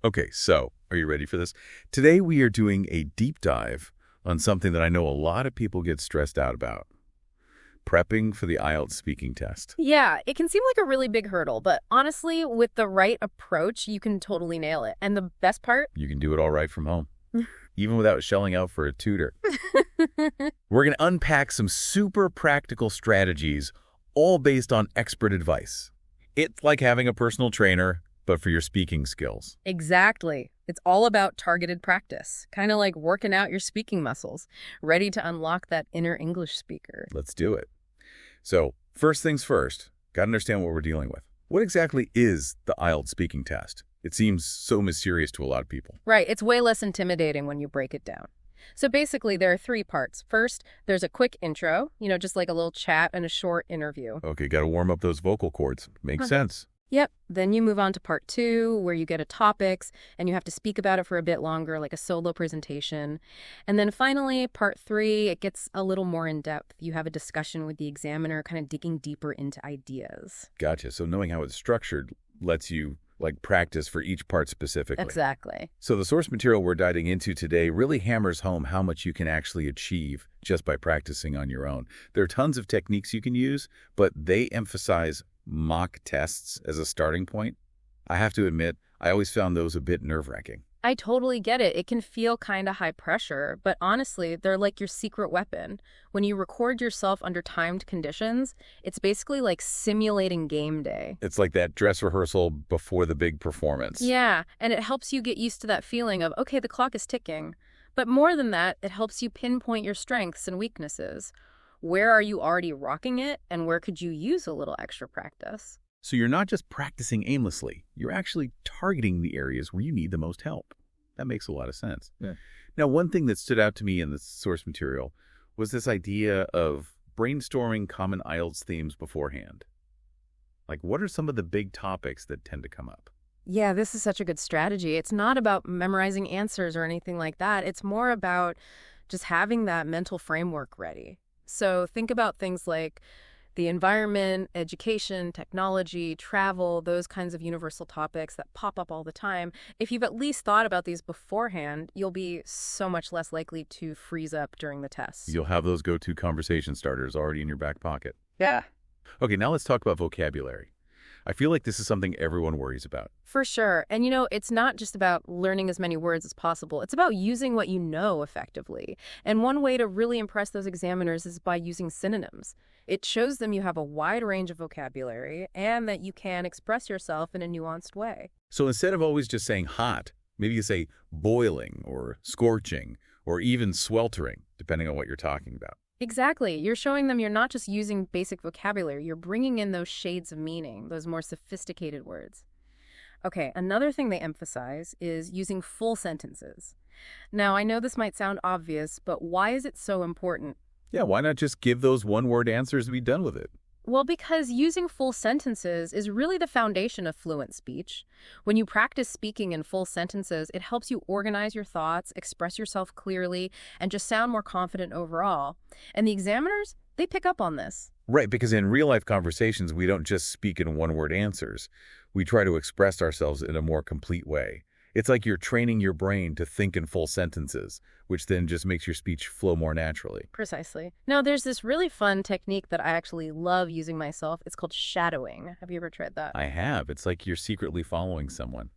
Okay, so are you ready for this? Today we are doing a deep dive on something that I know a lot of people get stressed out about. Prepping for the IELTS speaking test. Yeah, it can seem like a really big hurdle, but honestly, with the right approach, you can totally nail it. And the best part? You can do it all right from home, even without shelling out for a tutor. We're going to unpack some super practical strategies, all based on expert advice. It's like having a personal trainer, but for your speaking skills. Exactly. It's all about targeted practice, kind of like working out your speaking muscles, ready to unlock that inner English speaker. Let's do it. So, first things first, got to understand what we're dealing with. What exactly is the IELTS speaking test? It seems so mysterious to a lot of people. Right, it's way less intimidating when you break it down. So basically, there are 3 parts. First, there's a quick intro, just like a little chat and a short interview. Okay, got to warm up those vocal cords. Makes sense. Yep. Then you move on to part 2, where you get a topics, and you have to speak about it for a bit longer, like a solo presentation. And then finally, part 3, it gets a little more in-depth. You have a discussion with the examiner, kind of digging deeper into ideas. Gotcha. So knowing how it's structured lets you practice for each part specifically. Exactly. So the source material we're diving into today really hammers home how much you can actually achieve just by practicing on your own. There are tons of techniques you can use, but they emphasize mock tests as a starting point. I have to admit, I always found those a bit nerve-wracking. I totally get it. It can feel kind of high pressure, but honestly, they're like your secret weapon. When you record yourself under timed conditions, it's basically like simulating game day. It's like that dress rehearsal before the big performance. Yeah, and it helps you get used to that feeling of, okay, the clock is ticking. But more than that, it helps you pinpoint your strengths and weaknesses. Where are you already rocking it, and where could you use a little extra practice? So you're not just practicing aimlessly. You're actually targeting the areas where you need the most help. That makes a lot of sense. Yeah. Now, one thing that stood out to me in the source material was this idea of brainstorming common IELTS themes beforehand. Like, what are some of the big topics that tend to come up? Yeah, this is such a good strategy. It's not about memorizing answers or anything like that. It's more about just having that mental framework ready. So think about things like the environment, education, technology, travel, those kinds of universal topics that pop up all the time. If you've at least thought about these beforehand, you'll be so much less likely to freeze up during the test. You'll have those go-to conversation starters already in your back pocket. Yeah. Okay, now let's talk about vocabulary. I feel like this is something everyone worries about. For sure. And it's not just about learning as many words as possible. It's about using what you know effectively. And one way to really impress those examiners is by using synonyms. It shows them you have a wide range of vocabulary and that you can express yourself in a nuanced way. So instead of always just saying hot, maybe you say boiling or scorching or even sweltering, depending on what you're talking about. Exactly. You're showing them you're not just using basic vocabulary. You're bringing in those shades of meaning, those more sophisticated words. Okay, another thing they emphasize is using full sentences. Now, I know this might sound obvious, but why is it so important? Yeah, why not just give those one-word answers and be done with it? Well, because using full sentences is really the foundation of fluent speech. When you practice speaking in full sentences, it helps you organize your thoughts, express yourself clearly, and just sound more confident overall. And the examiners, they pick up on this. Right, because in real-life conversations, we don't just speak in one-word answers. We try to express ourselves in a more complete way. It's like you're training your brain to think in full sentences, which then just makes your speech flow more naturally. Precisely. Now, there's this really fun technique that I actually love using myself. It's called shadowing. Have you ever tried that? I have. It's like you're secretly following someone,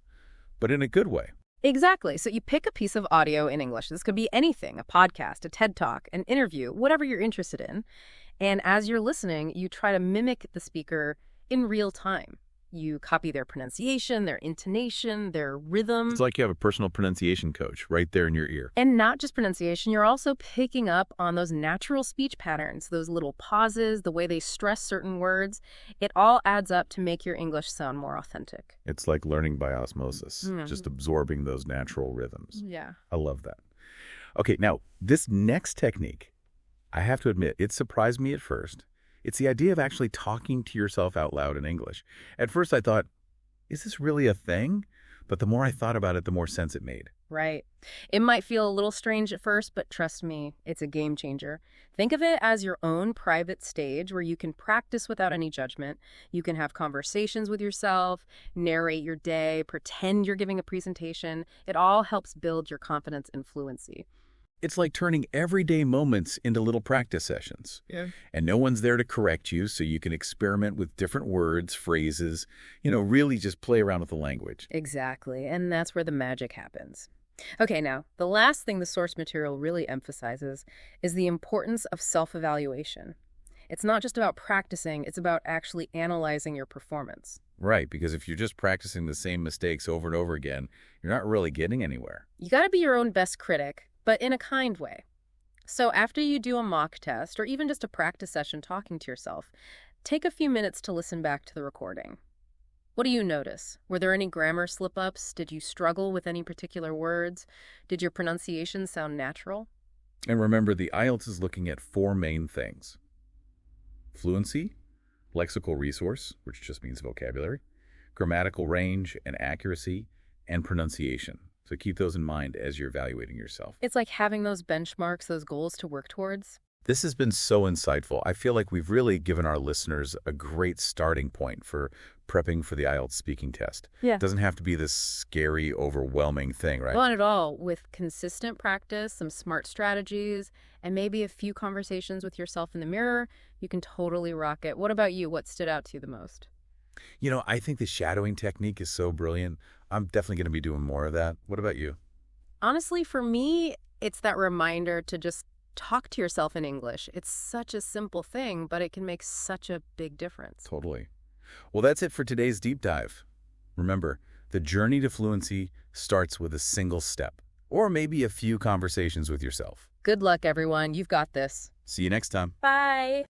but in a good way. Exactly. So you pick a piece of audio in English. This could be anything, a podcast, a TED Talk, an interview, whatever you're interested in. And as you're listening, you try to mimic the speaker in real time. You copy their pronunciation, their intonation, their rhythm. It's like you have a personal pronunciation coach right there in your ear. And not just pronunciation, you're also picking up on those natural speech patterns, those little pauses, the way they stress certain words. It all adds up to make your English sound more authentic. It's like learning by osmosis, just absorbing those natural rhythms. Yeah. I love that. Okay, now, this next technique, I have to admit, it surprised me at first. It's the idea of actually talking to yourself out loud in English. At first I thought, is this really a thing? But the more I thought about it, the more sense it made. Right. It might feel a little strange at first, but trust me, it's a game changer. Think of it as your own private stage where you can practice without any judgment. You can have conversations with yourself, narrate your day, pretend you're giving a presentation. It all helps build your confidence and fluency. It's like turning everyday moments into little practice sessions. Yeah. And no one's there to correct you, so you can experiment with different words, phrases, really just play around with the language. Exactly. And that's where the magic happens. Okay, now, the last thing the source material really emphasizes is the importance of self-evaluation. It's not just about practicing, it's about actually analyzing your performance. Right, because if you're just practicing the same mistakes over and over again, you're not really getting anywhere. You got to be your own best critic, but in a kind way. So after you do a mock test, or even just a practice session talking to yourself, take a few minutes to listen back to the recording. What do you notice? Were there any grammar slip-ups? Did you struggle with any particular words? Did your pronunciation sound natural? And remember, the IELTS is looking at 4 main things: fluency, lexical resource, which just means vocabulary, grammatical range and accuracy, and pronunciation. So keep those in mind as you're evaluating yourself. It's like having those benchmarks, those goals to work towards. This has been so insightful. I feel like we've really given our listeners a great starting point for prepping for the IELTS speaking test. Yeah. It doesn't have to be this scary, overwhelming thing, right? Not at all. With consistent practice, some smart strategies, and maybe a few conversations with yourself in the mirror, you can totally rock it. What about you? What stood out to you the most? I think the shadowing technique is so brilliant. I'm definitely going to be doing more of that. What about you? Honestly, for me, it's that reminder to just talk to yourself in English. It's such a simple thing, but it can make such a big difference. Totally. Well, that's it for today's deep dive. Remember, the journey to fluency starts with a single step, or maybe a few conversations with yourself. Good luck, everyone. You've got this. See you next time. Bye.